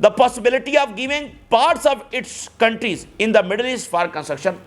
the possibility of giving parts of its countries in the Middle East for construction.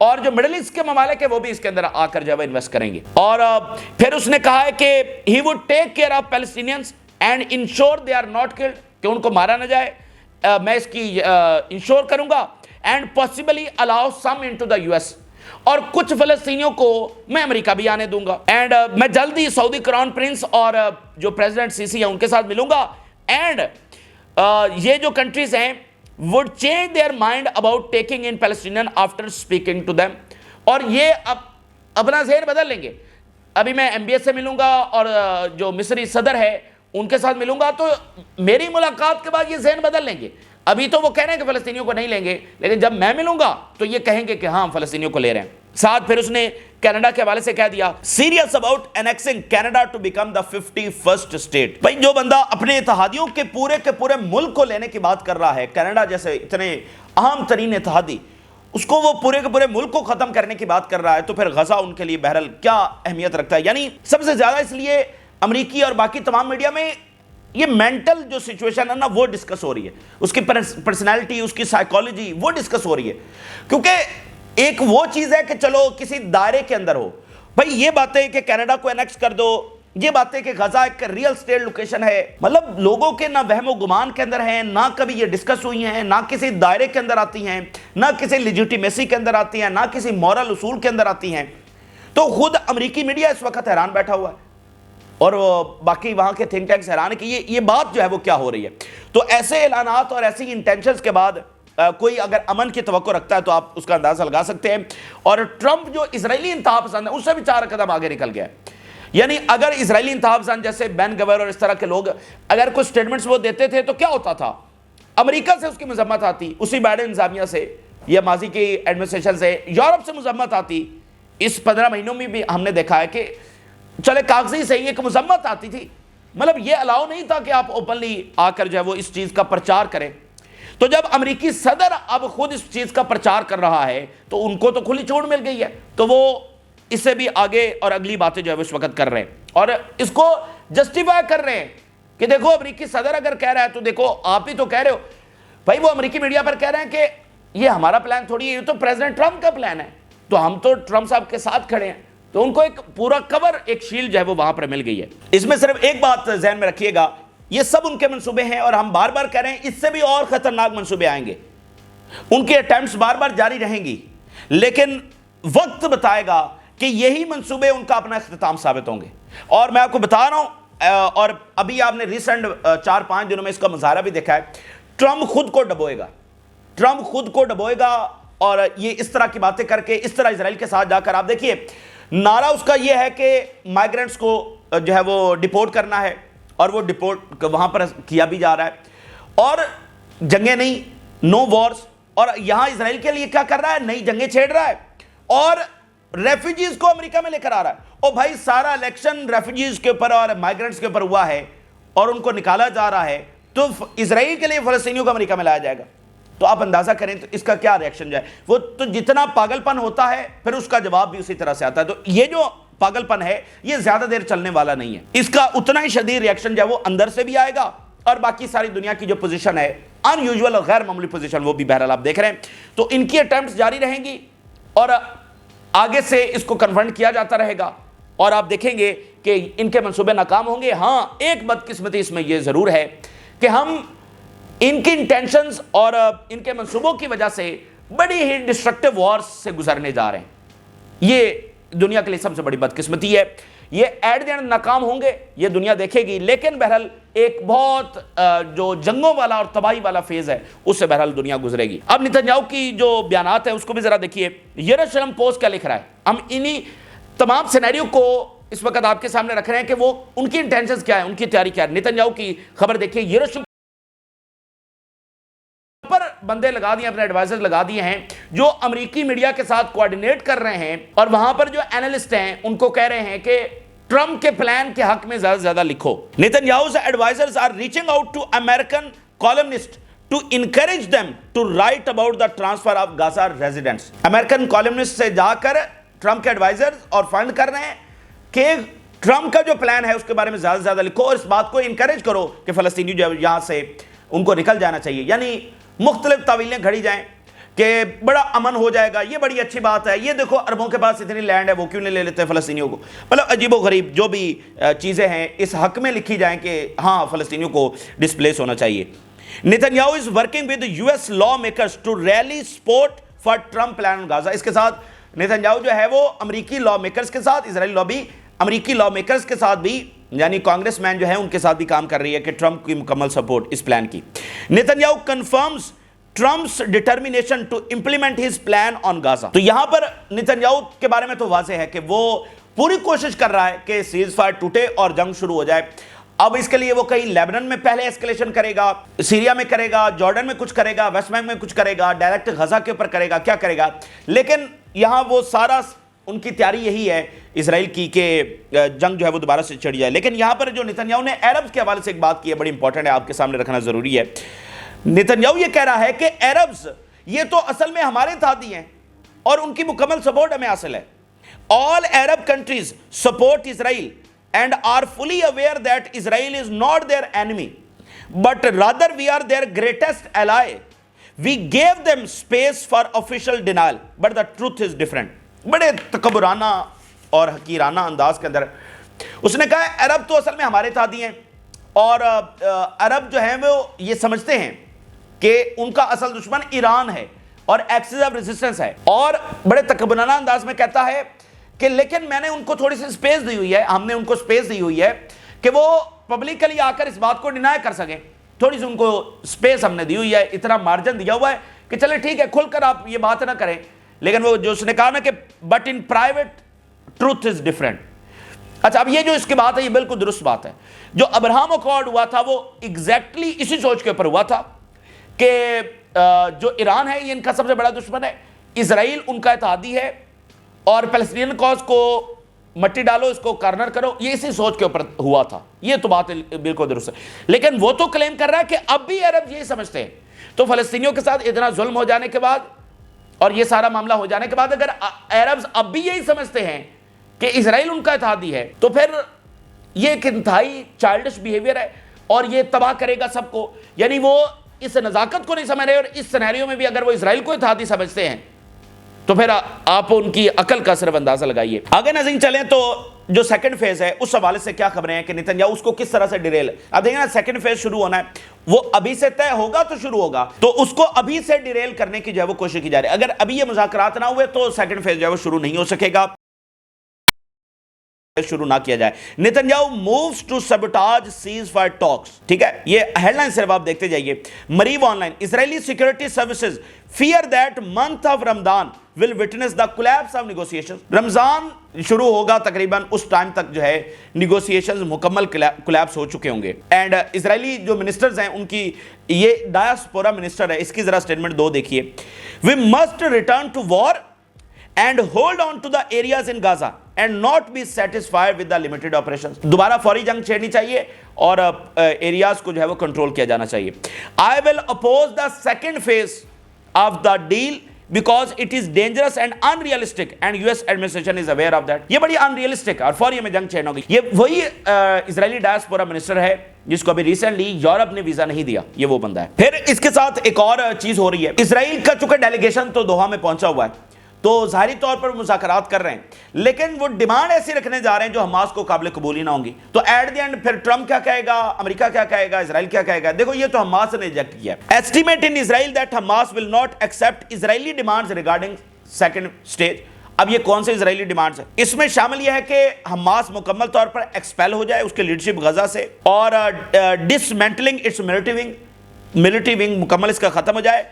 اور جو middle asset کے ممالک ہیں وہ بھی اس کے اندر آ کر جو ہے انویسٹ کریں گے. اور پھر اس نے کہا ہے کہ he would take care of Palestinians and ensure they are not killed, کہ ان کو مارا نہ جائے, میں اس کی انشور کروں گا, and possibly allow some into the U S, اور کچھ فلسطینیوں کو میں امریکہ بھی آنے دوں گا, اینڈ میں جلد ہی سعودی کراؤن پرنس اور جو پریزیڈنٹ سیسی ہیں ان کے ساتھ ملوں گا, اینڈ یہ جو کنٹریز ہیں would change their mind about taking in Palestinian after speaking to them, اور یہ اب اپنا ذہن بدل لیں گے. ابھی میں ایم بی ایس سے ملوں گا اور جو مصری صدر ہے ان کے ساتھ ملوں گا, تو میری ملاقات کے بعد یہ ذہن بدل لیں گے. ابھی تو وہ کہہ رہے ہیں کہ فلسطینیوں کو نہیں لیں گے, لیکن جب میں ملوں گا تو یہ کہیں گے کہ ہاں فلسطینیوں کو لے رہے ہیں. ساتھ پھر اس نے کینیڈا کے حوالے سے کہہ دیا serious about annexing Canada to become the 51st state. بھائی جو بندہ اپنے اتحادیوں کے پورے ملک کو لینے کی بات کر رہا ہے, کینیڈا جیسے اتنے اہم ترین اتحادی, اس کو وہ پورے کے پورے ملک کو ختم کرنے کی بات کر رہا ہے, تو پھر غزہ ان کے لیے بہرحال کیا اہمیت رکھتا ہے. یعنی سب سے زیادہ اس لیے امریکی اور باقی تمام میڈیا میں یہ مینٹل جو سچویشن ہے نا وہ ڈسکس ہو رہی ہے, اس کی پرسنالٹی, اس کی سائیکالوجی وہ ڈسکس ہو رہی ہے. کیونکہ ایک وہ چیز ہے کہ چلو کسی دائرے کے اندر ہو, بھائی یہ باتیں کہ کینیڈا کو انیکس کر دو, یہ باتیں کہ غزہ ایک ریئل اسٹیٹ لوکیشن ہے, مطلب لوگوں کے نہ وہم و گمان کے اندر ہیں, نہ کبھی یہ ڈسکس ہوئی ہیں, نہ کسی دائرے کے اندر آتی ہیں, نہ کسی لیجیٹیمیسی کے اندر آتی ہیں, نہ کسی مورل اصول کے اندر آتی ہیں. تو خود امریکی میڈیا اس وقت حیران بیٹھا ہوا ہے, اور باقی وہاں کے تھنک ٹینکس حیران ہے کہ یہ بات جو ہے وہ کیا ہو رہی ہے. تو ایسے اعلانات اور ایسی انٹینشنز کے بعد کوئی اگر امن کی توقع رکھتا ہے تو آپ اس کا اندازہ لگا سکتے ہیں. اور ٹرمپ جو اسرائیلی انتہا پسند ہے اس سے بھی 4 قدم آگے نکل گیا ہے. یعنی اگر اسرائیلی انتہا پسند جیسے بین گور اور اس طرح کے لوگ اگر کوئی سٹیٹمنٹس وہ دیتے تھے تو کیا ہوتا تھا, امریکہ سے اس کی مذمت آتی, اسی بائیڈن انتظامیہ سے یا ماضی کی ایڈمنسٹریشن سے, یورپ سے مذمت آتی. اس 15 مہینوں میں بھی ہم نے دیکھا ہے کہ چلے کاغذی صحیح ایک مذمت آتی تھی, مطلب یہ الاؤ نہیں تھا کہ آپ اوپنلی آ کر جو ہے وہ اس چیز کا پرچار کریں. تو جب امریکی صدر اب خود اس چیز کا پرچار کر رہا ہے تو ان کو تو کھلی چھوٹ مل گئی ہے, تو وہ اس سے بھی آگے اور اگلی باتیں جو ہے وہ اس وقت کر رہے ہیں اور اس کو جسٹیفائی کر رہے ہیں کہ دیکھو امریکی صدر اگر کہہ رہا ہے تو دیکھو آپ ہی تو کہہ رہے ہو. بھائی وہ امریکی میڈیا پر کہہ رہے ہیں کہ یہ ہمارا پلان تھوڑی ہے, یہ تو پریزیڈنٹ ٹرمپ کا پلان ہے, تو ہم تو ٹرمپ صاحب کے ساتھ کھڑے ہیں. تو ان کو ایک پورا کور, ایک شیلڈ جو ہے وہ وہاں پر مل گئی ہے. اس میں صرف ایک بات ذہن میں رکھیے گا, یہ سب ان کے منصوبے ہیں اور ہم بار بار کہہ رہے ہیں اس سے بھی اور خطرناک منصوبے آئیں گے. ان کے اٹیمپٹس بار بار جاری رہیں گی, لیکن وقت بتائے گا کہ یہی منصوبے ان کا اپنا اختتام ثابت ہوں گے. اور میں آپ کو بتا رہا ہوں, اور ابھی آپ نے ریسنٹ 4-5 دنوں میں اس کا مظاہرہ بھی دیکھا ہے, ٹرمپ خود کو ڈبوئے گا, ٹرمپ خود کو ڈبوئے گا. اور یہ اس طرح کی باتیں کر کے اس طرح اسرائیل کے ساتھ جا کر آپ دیکھیے نعرہ اس کا یہ ہے کہ مائیگرنٹس کو جو ہے وہ ڈیپورٹ کرنا ہے, اور وہ ڈیپورٹ وہاں پر کیا بھی جا رہا ہے, اور جنگیں نہیں, نو وارز. اور یہاں اسرائیل کے لیے کیا کر رہا ہے, نئی جنگیں چھیڑ رہا ہے, اور ریفیوجیز کو امریکہ میں لے کر آ رہا ہے. اور بھائی سارا الیکشن ریفیوجیز کے اوپر اور مائیگرنٹس کے اوپر ہوا ہے اور ان کو نکالا جا رہا ہے, تو اسرائیل کے لیے فلسطینیوں کو امریکہ میں لایا جائے گا. تو آپ اندازہ کریں تو اس کا کیا ریئیکشن جائے. وہ تو جتنا پاگل پن ہوتا ہے پھر اس کا جواب بھی اسی طرح سے آتا ہے. تو یہ جو پاگل پن ہے یہ زیادہ دیر چلنے والا نہیں ہے, اس کا اتنا ہی شدید ریئیکشن جو ہے وہ اندر سے بھی آئے گا, اور باقی ساری دنیا کی جو پوزیشن ہے ان یوزول اور غیر معمولی پوزیشن وہ بھی بہرحال آپ دیکھ رہے ہیں. تو ان کی اٹیمپٹس جاری رہیں گی اور آگے سے اس کو کنفرنٹ کیا جاتا رہے گا, اور آپ دیکھیں گے کہ ان کے منصوبے ناکام ہوں گے. ہاں ایک بدقسمتی اس میں یہ ضرور ہے کہ ہم ان کی انٹینشنز اور ان کے منصوبوں کی وجہ سے بڑی ہی ڈسٹرکٹیو وارز سے گزرنے جا رہے ہیں. یہ دنیا کے لیے سب سے بڑی بدقسمتی ہے. یہ ایٹ دی اینڈ ناکام ہوں گے, یہ دنیا دیکھے گی, لیکن بہرحال ایک بہت جو جنگوں والا اور تباہی والا فیز ہے اس سے بہرحال دنیا گزرے گی. اب نتنیاہو کی جو بیانات ہیں اس کو بھی ذرا دیکھیے. یروشلم پوسٹ کیا لکھ رہا ہے, ہم انہی تمام سینیریو کو اس وقت آپ کے سامنے رکھ رہے ہیں کہ وہ ان کی انٹینشنز کیا ہیں, ان کی تیاری کیا ہے. نتنیاہو کی خبر دیکھیے, یروشلم پر بندے لگا دیے, اپنے ایڈوائزر لگا دیے ہیں جو امریکی میڈیا کے ساتھ کوارڈینیٹ کر رہے ہیں, اور وہاں پر جو اینالسٹ ہیں ان کو کہہ رہے ہیں کہ ٹرمپ کے پلان کے حق میں زیادہ سے زیادہ لکھو. Netanyahu's advisors are reaching out to American columnists to encourage them to write about the transfer of Gaza residents. American columnists سے جا کر ٹرمپ کے ایڈوائزرز اور فنڈ کر رہے ہیں کہ ٹرمپ کا جو پلان ہے اس کے بارے میں زیادہ سے زیادہ لکھو, اور اس بات کو انکریج کرو کہ فلسطینی جو یہاں سے ان کو نکل جانا چاہیے. یعنی مختلف تعویلیں گھڑی جائیں کہ بڑا امن ہو جائے گا، یہ بڑی اچھی بات ہے، یہ دیکھو عربوں کے پاس اتنی لینڈ ہے، وہ کیوں نہیں لے لیتے فلسطینیوں کو. مطلب عجیب و غریب جو بھی چیزیں ہیں اس حق میں لکھی جائیں کہ ہاں فلسطینیوں کو ڈسپلیس ہونا چاہیے. Netanyahu is working with US lawmakers to rally support for Trump plan on Gaza. اس کے ساتھ نیتنیاہو جو ہے وہ امریکی لا میکرز کے ساتھ، اسرائیلی لابی امریکی لا میکرز کے ساتھ بھی، یعنی کانگریس مین جو ہے ان کے ساتھ بھی کام کر رہی ہے کہ ٹرمپ کی مکمل سپورٹ اس پلان کی. Netanyahu confirms Trump's determination to implement his plan on Gaza. تو یہاں پر نیتنیاہو کے بارے میں تو واضح ہے کہ وہ پوری کوشش کر رہا ہے کہ سیز فائر ٹوٹے اور جنگ شروع ہو جائے. اب اس کے لیے وہ کہیں لیبنان میں پہلے ایسکلیشن کرے گا، سیریا میں کرے گا، جارڈن میں کچھ کرے گا، ویسٹ بینک میں کچھ کرے گا، ڈائریکٹ غزہ کے اوپر کرے گا، کیا کرے گا. لیکن یہاں وہ سارا ان کی تیاری یہی ہے اسرائیل کی کہ جنگ جو ہے وہ دوبارہ سے چھڑ جائے. لیکن یہاں پر جو نیتنیاہو نے عرب کے حوالے سے ایک بات کی ہے، بڑی امپورٹنٹ ہے، آپ کے سامنے رکھنا ضروری ہے. نیتنیاہو یہ کہہ رہا ہے کہ عربز یہ تو اصل میں ہمارے اتحادی ہیں اور ان کی مکمل سپورٹ ہمیں حاصل ہے. All Arab countries support Israel and are fully aware that Israel is not their enemy, but rather we are their greatest ally. We gave them space for official denial, but the truth is different. بڑے تکبرانہ اور حقیرانہ انداز کے اندر اس نے کہا ہے عرب تو اصل میں ہمارے اتحادی ہیں اور عرب جو ہیں وہ یہ سمجھتے ہیں کہ ان کا اصل دشمن ایران ہے اور ایکسس آف ریزسٹنس ہے. اور بڑے تکبرانہ انداز میں کہتا ہے کہ لیکن میں نے ان کو تھوڑی سی سپیس دی ہوئی ہے، ہم نے ان کو سپیس دی ہوئی ہے کہ وہ پبلکلی آ کر اس بات کو ڈینائی کر سکیں. تھوڑی سی ان کو سپیس ہم نے دی ہوئی ہے، اتنا مارجن دیا ہوا ہے کہ چلے ٹھیک ہے کھل کر آپ یہ بات نہ کریں. لیکن وہ جو اس نے کہا نا کہ but in private truth is different. اچھا اب یہ جو اس کی بات ہے یہ بالکل درست بات ہے. جو ابراہم اکارڈ ہوا تھا وہ ایگزیکٹلی اسی سوچ کے اوپر ہوا تھا کہ جو ایران ہے یہ ان کا سب سے بڑا دشمن ہے، اسرائیل ان کا اتحادی ہے اور فلسطین کاز کو مٹی ڈالو، اس کو کارنر کرو، یہ اسی سوچ کے اوپر ہوا تھا. یہ تو بات بالکل درست ہے. لیکن وہ تو کلیم کر رہا ہے کہ اب بھی عرب یہی سمجھتے ہیں. تو فلسطینیوں کے ساتھ اتنا ظلم ہو جانے کے بعد اور یہ سارا معاملہ ہو جانے کے بعد اگر عرب اب بھی یہی سمجھتے ہیں کہ اسرائیل ان کا اتحادی ہے تو پھر یہ ایک انتہائی چائلڈش بیہیویئر ہے اور یہ تباہ کرے گا سب کو. یعنی وہ اس نزاکت کو نہیں سمجھ رہے اور اس سینیریو میں بھی اگر وہ اسرائیل کو اتحادی سمجھتے ہیں تو پھر آپ ان کی عقل کا صرف اندازہ لگائیے. آگے ناظرین چلیں تو جو سیکنڈ فیز ہے اس حوالے سے کیا خبریں ہیں کہ نیتنیاہو اس کو کس طرح سے ڈیریل. اب دیکھیں نا سیکنڈ فیز شروع ہونا ہے، وہ ابھی سے طے ہوگا تو شروع ہوگا، تو اس کو ابھی سے ڈیریل کرنے کی جو ہے وہ کوشش کی جا رہی ہے. اگر ابھی یہ مذاکرات نہ ہوئے تو سیکنڈ فیز جو ہے وہ شروع نہیں ہو سکے گا، شروع نہ کیا جائے. Netanyahu moves to sabotage ceasefire talks. ٹھیک ہے، یہ ہیڈ لائن صرف آپ دیکھتے جائیے. مریو online, Israeli security services fear that month of Ramadan will witness the collapse of negotiations. رمضان شروع ہوگا تقریباً اس ٹائم تک جو ہے نیگوسیشنز مکمل کولیپس ہو چکے ہوں گے. اینڈ اسرائیلی جو منسٹرز ہیں ان کی یہ ڈایاسپورا منسٹر ہے، اس کی ذرا سٹیٹمنٹ دو دیکھیے. We must return to war and hold on to the areas in Gaza and not be satisfied with the limited operations. دوبارہ فوری جنگ چھیڑنی چاہیے اور ایریاز کو جو ہے وہ کنٹرول کیا جانا چاہیے. I will oppose the second phase of the deal because it is dangerous and unrealistic and US administration is aware of that. یہ بڑی unrealistic اور فوری ہمیں جنگ چھیڑنا ہوگی. یہ وہی اسرائیلی ڈایاسپورا منسٹر ہے جس کو ابھی ریسنٹلی یورپ نے ویزا نہیں دیا، یہ وہ بندہ ہے. پھر اس کے ساتھ ایک اور چیز ہو رہی ہے. اسرائیل کا چونکہ ڈیلیگیشن تو دوحہ میں پہنچا ہوا ہے تو ظاہری طور پر مذاکرات کر رہے ہیں، لیکن وہ ڈیمانڈ ایسی رکھنے جا رہے ہیں جو حماس کو قابل قبول ہی نہ ہوں گی. تو ایٹ دی اینڈ پھر ٹرمپ کیا کہے گا، امریکہ کیا کہے گا، اسرائیل کیا کہے گا. دیکھو یہ تو حماس نے ریجیکٹ کیا ہے. Estimate in Israel that Hamas will not accept Israeli demands regarding second stage. اب یہ کون سے اسرائیلی ڈیمانڈز ہیں؟ اس میں شامل یہ ہے کہ حماس مکمل طور پر ایکسپیل ہو جائے، اس کے لیڈرشپ غزہ سے، اور ڈسمینٹلنگ اٹس ملٹری ونگ مکمل اس کا ختم ہو جائے،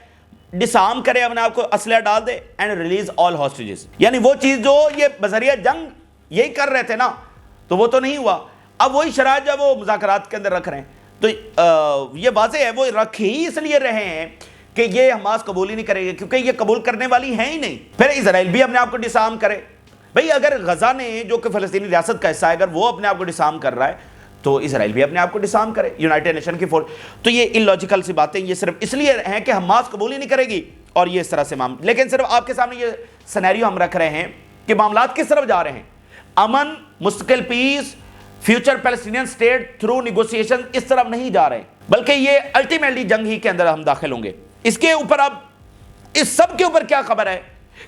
ڈسارم کرے اپنے آپ کو، اسلحہ ڈال دے، اینڈ ریلیز آل ہاسٹیجز. یعنی وہ چیز جو یہ بذریعہ جنگ یہی کر رہے تھے نا تو وہ تو نہیں ہوا. اب وہی شرائط جو وہ مذاکرات کے اندر رکھ رہے ہیں تو یہ واضح ہے وہ رکھ ہی اس لیے رہے ہیں کہ یہ حماس قبول ہی نہیں کرے گی کیونکہ یہ قبول کرنے والی ہیں ہی نہیں. پھر اسرائیل بھی اپنے آپ کو ڈسارم کرے. بھئی اگر غزہ نے جو کہ فلسطینی ریاست کا حصہ ہے اگر وہ اپنے آپ کو ڈسارم کر رہا ہے تو اسرائیل بھی اپنے آپ کو ڈسارم کرے، یونائٹڈ نیشن کی فورس. تو یہ illogical سی باتیں یہ صرف اس لیے ہیں کہ حماس قبول ہی نہیں کرے گی اور یہ اس طرح سے معاملہ. لیکن صرف آپ کے سامنے یہ سینیریو ہم رکھ رہے ہیں کہ معاملات کس طرف جا رہے ہیں. امن، مستقل peace, future Palestinian state through negotiation, اس طرف نہیں جا رہے ہیں بلکہ یہ الٹیمیٹلی جنگ ہی کے اندر ہم داخل ہوں گے. اس کے اوپر اب اس سب کے اوپر کیا خبر ہے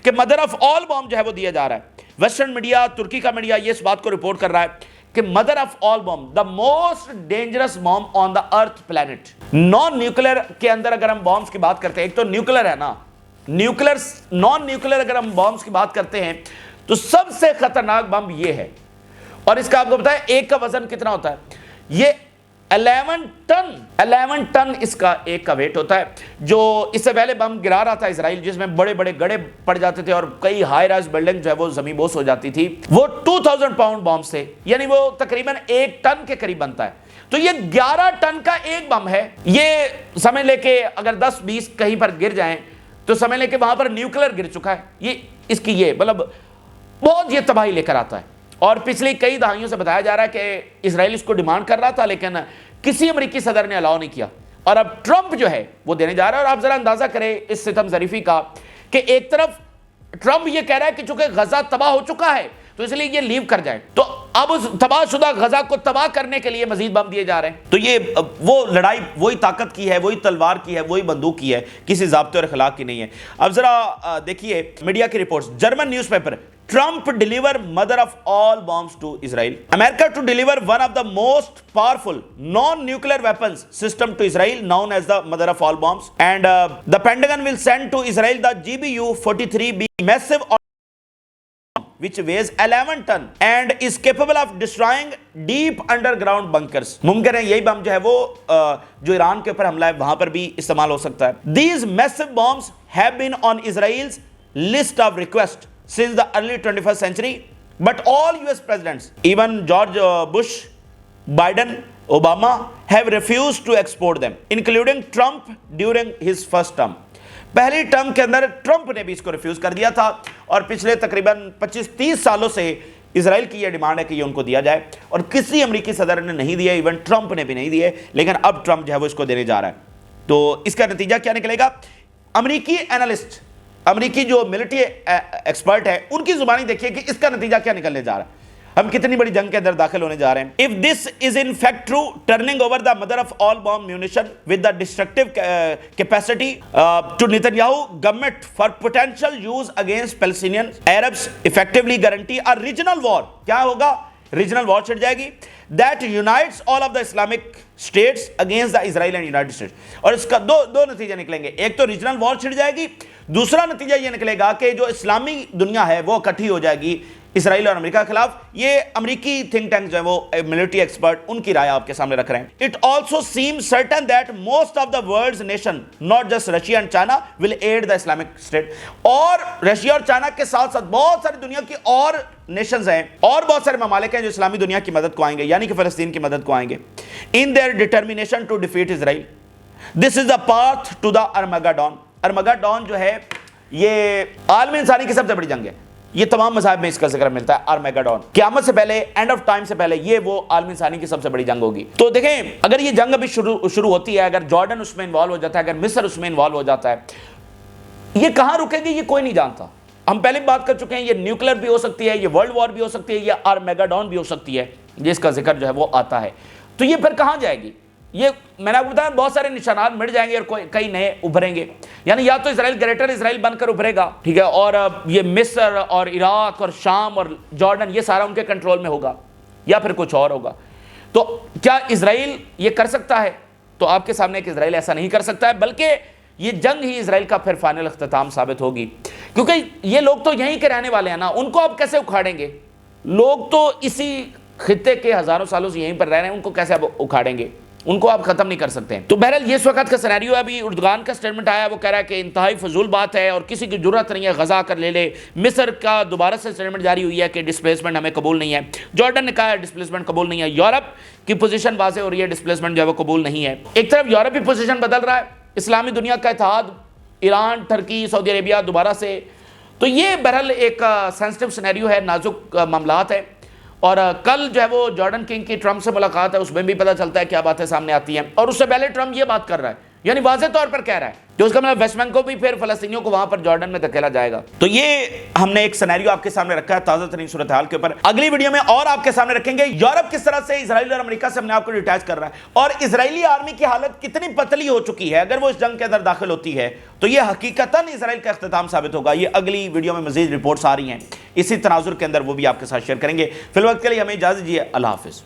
کہ مدر آف آل بوم جو ہے وہ دیا جا رہا ہے. ویسٹرن میڈیا، ترکی کا میڈیا یہ اس بات کو رپورٹ کر رہا ہے کہ mother of all bomb, the most dangerous bomb on the earth planet. Non nuclear کے اندر اگر ہم بومز کی بات کرتے ہیں، ایک تو نیوکلر ہے نا، نیوکلر، نان نیوکلر اگر ہم بومز کی بات کرتے ہیں تو سب سے خطرناک بم یہ ہے. اور اس کا آپ کو پتا ہے ایک کا وزن کتنا ہوتا ہے؟ یہ 11 ٹن اس کا ایک کا ویٹ ہوتا ہے. جو اس سے پہلے بم گرا رہا تھا اسرائیل، جس میں بڑے بڑے گڑھے پڑ جاتے تھے اور کئی ہائی رائز بلڈنگ جو ہے وہ زمین بوس ہو جاتی تھی، وہ 2000 پاؤنڈ بم سے، یعنی وہ تقریباً 1 ٹن کے قریب بنتا ہے. تو یہ 11 ٹن کا ایک بم ہے. یہ سمجھ لے کہ اگر 10-20 کہیں پر گر جائیں تو سمجھ لے کہ وہاں پر نیوکلر گر چکا ہے. یہ اس کی یہ مطلب بہت یہ تباہی لے کر آتا ہے. اور پچھلی کئی دہائیوں سے بتایا جا رہا ہے کہ اسرائیل اس کو ڈیمانڈ کر رہا تھا، لیکن کسی امریکی صدر نے الاؤ نہیں کیا. اور اب ٹرمپ جو ہے وہ دینے جا رہا ہے. اور آپ ذرا اندازہ کریں اس ستم ظریفی کا کہ ایک طرف ٹرمپ یہ کہہ رہا ہے کہ چونکہ غزہ تباہ ہو چکا ہے تو اس لیے یہ لیو کر جائیں، تو اب اس تباہ شدہ غزہ کو تباہ کرنے کے لیے مزید بم دیے جا رہے ہیں. تو یہ وہ لڑائی وہی طاقت کی ہے، وہی تلوار کی ہے، وہی بندوق کی ہے، کسی ضابطے اور اخلاق کی نہیں ہے. اب ذرا دیکھیے میڈیا کی reports. German news paper: Trump deliver mother of all bombs to Israel. America to deliver one of the most powerful non-nuclear weapons system to Israel, known as the mother of all bombs. And the Pentagon will send to Israel the GBU-43B massive which weighs 11 ton and is capable of destroying deep underground bunkers. ممکن ہے یہی بم جو ہے وہ جو ایران کے اوپر حملہ ہے وہاں پر بھی استعمال ہو سکتا ہے. These massive bombs have been on Israel's list of requests since the early 21st century, but all US presidents, even George Bush, Biden, Obama, have refused to export them, including Trump during his first term. پہلی term کے اندر Trump نے بھی اس کو refuse کر دیا تھا، اور پچھلے تقریباً 25-30 سالوں سے اسرائیل کی یہ ڈیمانڈ ہے کہ یہ ان کو دیا جائے، اور کسی امریکی صدر نے نہیں دیا، ایون ٹرمپ نے بھی نہیں دیے، لیکن اب ٹرمپ جو ہے وہ اس کو دینے جا رہا ہے. تو اس کا نتیجہ کیا نکلے گا؟ امریکی اینالسٹ، امریکی جو ملٹری ایکسپرٹ ہے، ان کی زبانی دیکھیے کہ اس کا نتیجہ کیا نکلنے جا رہا ہے، ہم کتنی بڑی جنگ کے اندر داخل ہونے جا رہے ہیں. If this is in fact true, turning over the mother of all bomb munition with the destructive capacity to Netanyahu government for potential use against Palestinian Arabs effectively guarantee a regional war. کیا ہوگا؟ Regional وار چھڑ جائے گی that unites all of the Islamic states against the Israel and United States. اور اس کا دو نتیجے نکلیں گے. ایک تو ریجنل وار چھڑ جائے گی، دوسرا نتیجہ یہ نکلے گا کہ جو اسلامی دنیا ہے وہ اکٹھی ہو جائے گی اسرائیل اور امریکہ کے خلاف. یہ امریکی تھنک ٹینک جو ہے وہ ملٹری ایکسپرٹ ان کی رائے آپ کے سامنے رکھ رہے ہیں. It also seems certain that most of the world's nation, not just Russia and China, will aid the Islamic State. اور رشیا اور چائنا کے ساتھ ساتھ بہت ساری دنیا کی اور نیشنز ہیں، اور بہت سارے ممالک ہیں جو اسلامی دنیا کی مدد کو آئیں گے، یعنی کہ فلسطین کی مدد کو آئیں گے. In their determination to defeat Israel. This is the path to the Armageddon. Armageddon جو ہے یہ عالمی انسانی کی سب سے بڑی جنگ ہے. یہ تمام مذاہب میں اس کا ذکر ملتا ہے. آرمیگڈون، قیامت سے پہلے، اینڈ آف ٹائم سے پہلے، یہ وہ عالمی انسانی کی سب سے بڑی جنگ ہوگی. تو دیکھیں اگر یہ جنگ ابھی شروع ہوتی ہے، اگر جارڈن اس میں انوالو ہو جاتا ہے، اگر مصر اس میں انوالو ہو جاتا ہے، یہ کہاں رکے گی یہ کوئی نہیں جانتا. ہم پہلے بات کر چکے ہیں، یہ نیوکلر بھی ہو سکتی ہے، یہ ورلڈ وار بھی ہو سکتی ہے، یہ آرمیگڈون بھی ہو سکتی ہے جس کا ذکر جو ہے وہ آتا ہے. تو یہ پھر کہاں جائے گی؟ یہ میں نے آپ کو بتایا بہت سارے نشانات مٹ جائیں گے اور کئی نئے ابھریں گے. یعنی یا تو اسرائیل گریٹر اسرائیل بن کر ابھرے گا، ٹھیک ہے، اور یہ مصر اور عراق اور شام اور جارڈن یہ سارا ان کے کنٹرول میں ہوگا، یا پھر کچھ اور ہوگا. تو کیا اسرائیل یہ کر سکتا ہے؟ تو آپ کے سامنے کہ اسرائیل ایسا نہیں کر سکتا ہے، بلکہ یہ جنگ ہی اسرائیل کا پھر فائنل اختتام ثابت ہوگی. کیونکہ یہ لوگ تو یہیں کے رہنے والے ہیں نا، ان کو آپ کیسے اکھاڑیں گے؟ لوگ تو اسی خطے کے ہزاروں سالوں سے یہیں پر رہ رہے ہیں، ان کو کیسے آپ اکھاڑیں گے؟ ان کو آپ ختم نہیں کر سکتے ہیں. تو بہرحال یہ اس وقت کا سینیریو ہے. ابھی اردگان کا سٹیٹمنٹ آیا، وہ کہہ رہا ہے کہ انتہائی فضول بات ہے اور کسی کی جرات نہیں ہے غزہ کر لے لے. مصر کا دوبارہ سے سٹیٹمنٹ جاری ہوئی ہے کہ ڈسپلیسمنٹ ہمیں قبول نہیں ہے. جارڈن نے کہا ہے ڈسپلیسمنٹ قبول نہیں ہے. یورپ کی پوزیشن واضح ہو رہی ہے، ڈسپلیسمنٹ جو ہے وہ قبول نہیں ہے. ایک طرف یورپی پوزیشن بدل رہا ہے، اسلامی دنیا کا اتحاد، ایران، ترکی، سعودی عربیہ دوبارہ سے. تو یہ بہرحال ایک سینسٹیو سینیریو ہے، نازک معاملات ہے. اور کل جو ہے وہ جارڈن کنگ کی ٹرمپ سے ملاقات ہے، اس میں بھی پتہ چلتا ہے کیا باتیں سامنے آتی ہیں. اور اس سے پہلے ٹرمپ یہ بات کر رہا ہے، یعنی واضح طور پر کہہ رہا ہے کہ اس کا مطلب ویسٹ بینک کو بھی پھر فلسطینیوں کو وہاں پر جارڈن میں دھکیلا جائے گا. تو یہ ہم نے ایک سینیریو آپ کے سامنے رکھا ہے تازہ ترین صورتحال کے اوپر. اگلی ویڈیو میں اور آپ کے سامنے رکھیں گے یورپ کس طرح سے اسرائیل اور امریکہ سے اپنے آپ کو ڈیٹیچ کر رہا ہے اور اسرائیلی آرمی کی حالت کتنی پتلی ہو چکی ہے. اگر وہ اس جنگ کے اندر داخل ہوتی ہے تو یہ حقیقتاً اسرائیل کا اختتام ثابت ہوگا. یہ اگلی ویڈیو میں مزید رپورٹس آ رہی ہیں اسی تناظر کے اندر, وہ بھی آپ کے ساتھ شیئر کریں گے. فی الوقت کے لیے ہمیں اجازت دیجیے. اللہ حافظ.